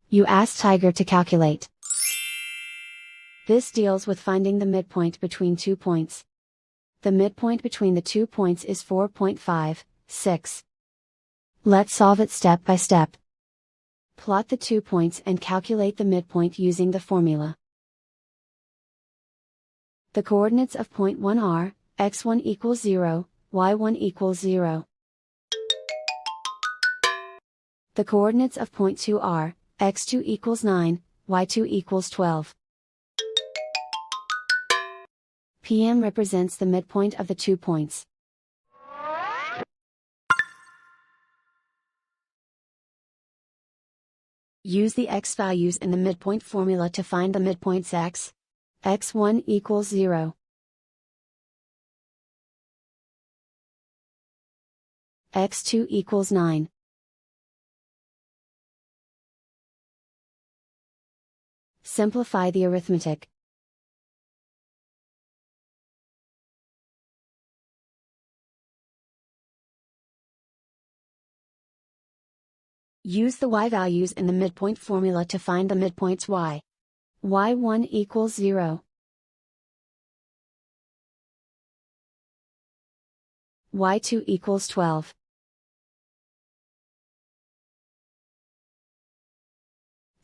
You ask Tiger to calculate. This deals with finding the midpoint between 2 points. The midpoint between the 2 points is 4.56. Let's solve it step by step. Plot the 2 points and calculate the midpoint using the formula. The coordinates of point 1 are, x1 equals 0, y1 equals 0. The coordinates of point 2 are, x2 equals 9, y2 equals 12. PM represents the midpoint of the 2 points. Use the x values in the midpoint formula to find the midpoints x1 equals 0. x2 equals 9. Simplify the arithmetic. Use the y values in the midpoint formula to find the midpoints y1 equals 0. y2 equals 12.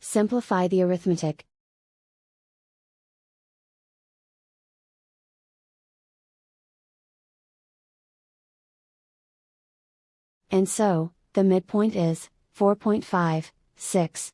Simplify the arithmetic. And so, the midpoint is 4.56.